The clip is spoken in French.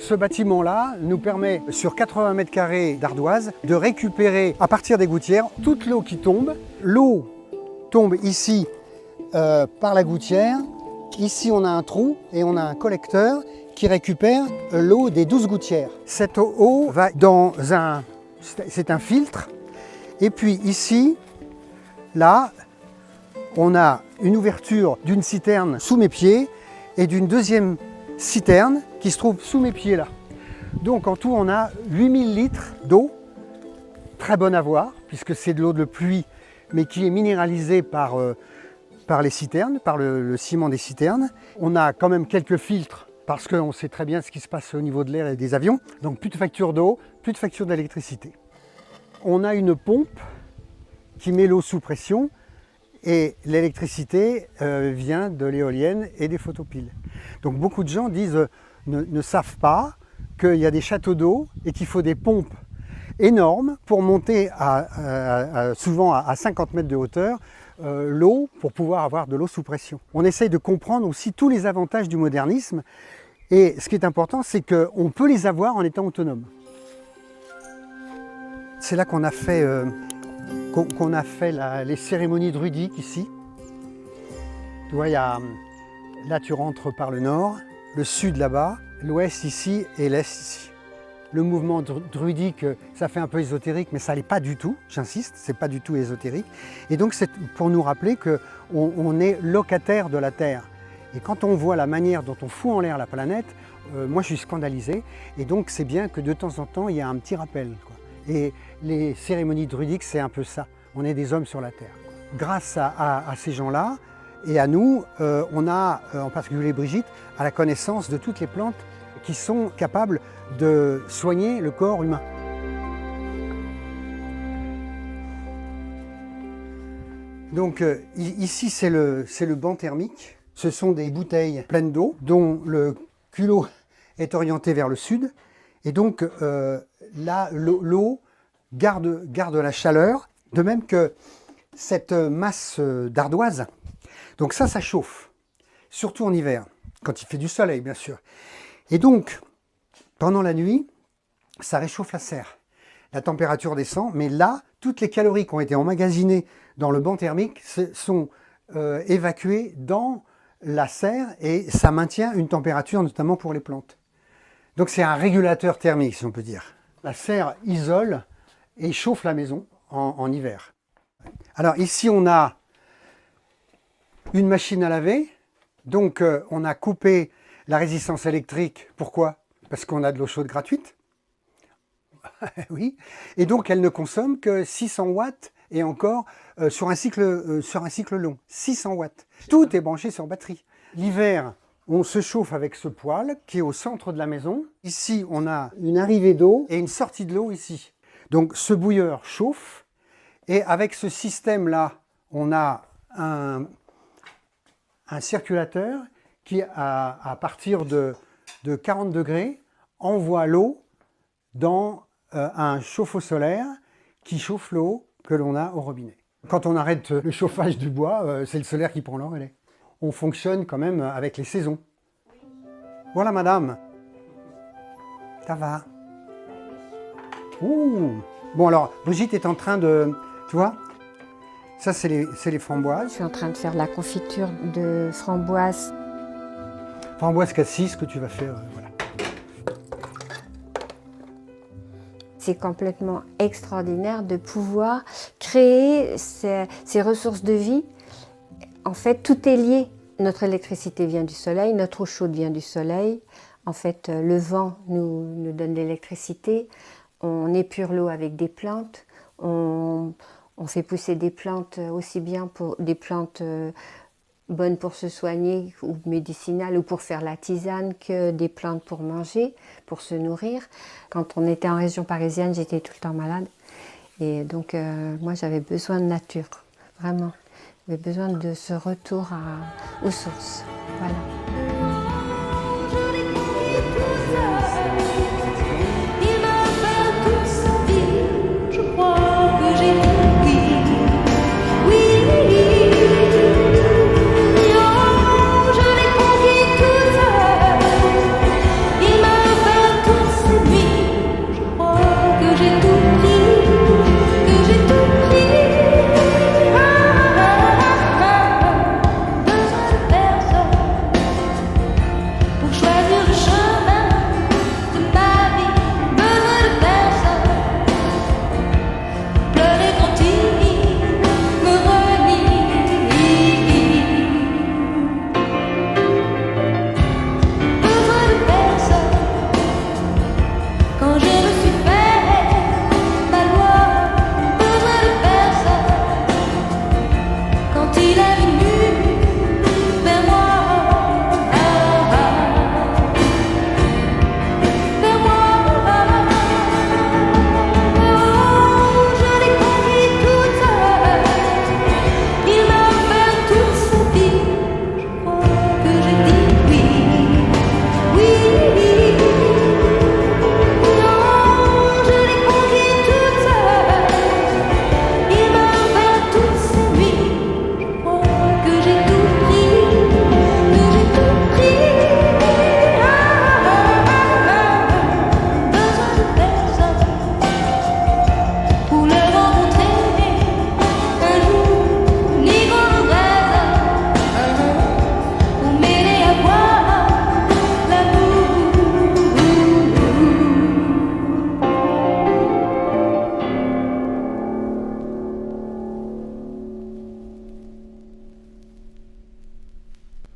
Ce bâtiment-là nous permet, sur 80 mètres carrés d'ardoise, de récupérer, à partir des gouttières, toute l'eau qui tombe. L'eau tombe ici par la gouttière. Ici, on a un trou et on a un collecteur qui récupère l'eau des 12 gouttières. Cette eau va dans un... c'est un filtre. Et puis ici, là, on a une ouverture d'une citerne sous mes pieds et d'une deuxième citerne qui se trouve sous mes pieds là. Donc en tout, on a 8000 litres d'eau, très bonne à voir, puisque c'est de l'eau de pluie, mais qui est minéralisée par les citernes, par le ciment des citernes. On a quand même quelques filtres, parce qu'on sait très bien ce qui se passe au niveau de l'air et des avions. Donc plus de facture d'eau, plus de facture d'électricité. On a une pompe qui met l'eau sous pression, et l'électricité vient de l'éolienne et des photopiles. Donc beaucoup de gens ne savent pas qu'il y a des châteaux d'eau et qu'il faut des pompes énormes pour monter souvent à 50 mètres de hauteur l'eau pour pouvoir avoir de l'eau sous pression. On essaye de comprendre aussi tous les avantages du modernisme et ce qui est important, c'est qu'on peut les avoir en étant autonome. C'est là qu'on a fait les cérémonies druidiques ici. Tu vois, là tu rentres par le nord, le sud là-bas, l'ouest ici et l'est ici. Le mouvement druidique, ça fait un peu ésotérique, mais ça l'est pas du tout, j'insiste, c'est pas du tout ésotérique. Et donc c'est pour nous rappeler qu'on est locataire de la Terre. Et quand on voit la manière dont on fout en l'air la planète, moi je suis scandalisé. Et donc c'est bien que de temps en temps, il y a un petit rappel, quoi. Et les cérémonies druidiques, c'est un peu ça. On est des hommes sur la Terre. Grâce à ces gens-là et à nous, on a, en particulier Brigitte, à la connaissance de toutes les plantes qui sont capables de soigner le corps humain. Donc ici, c'est le banc thermique. Ce sont des bouteilles pleines d'eau dont le culot est orienté vers le sud. Et donc là, l'eau garde la chaleur, de même que cette masse d'ardoise. Donc ça chauffe, surtout en hiver, quand il fait du soleil, bien sûr. Et donc, pendant la nuit, ça réchauffe la serre. La température descend, mais là, toutes les calories qui ont été emmagasinées dans le banc thermique sont évacuées dans la serre et ça maintient une température, notamment pour les plantes. Donc c'est un régulateur thermique, si on peut dire. La serre isole et chauffe la maison en hiver. Alors ici, on a une machine à laver. Donc on a coupé la résistance électrique. Pourquoi? Parce qu'on a de l'eau chaude gratuite. Oui. Et donc elle ne consomme que 600 watts et encore sur un cycle long. 600 watts. Tout est branché sur batterie. L'hiver, on se chauffe avec ce poêle qui est au centre de la maison. Ici, on a une arrivée d'eau et une sortie de l'eau ici. Donc ce bouilleur chauffe et avec ce système-là, on a un circulateur qui, à partir de 40 degrés, envoie l'eau dans un chauffe-eau solaire qui chauffe l'eau que l'on a au robinet. Quand on arrête le chauffage du bois, c'est le solaire qui prend le relais. On fonctionne quand même avec les saisons. Voilà, madame. Ça va. Ouh. Bon, alors, Brigitte est en train de... Tu vois, ça, c'est les framboises. Je suis en train de faire la confiture de framboises. Framboise cassis que tu vas faire, voilà. C'est complètement extraordinaire de pouvoir créer ces ressources de vie. En fait, tout est lié. Notre électricité vient du soleil, notre eau chaude vient du soleil. En fait, le vent nous donne l'électricité. On épure l'eau avec des plantes. On fait pousser des plantes aussi bien pour des plantes bonnes pour se soigner ou médicinales ou pour faire la tisane que des plantes pour manger, pour se nourrir. Quand on était en région parisienne, j'étais tout le temps malade. Et donc, moi, j'avais besoin de nature, vraiment. J'avais besoin de ce retour aux sources. Voilà.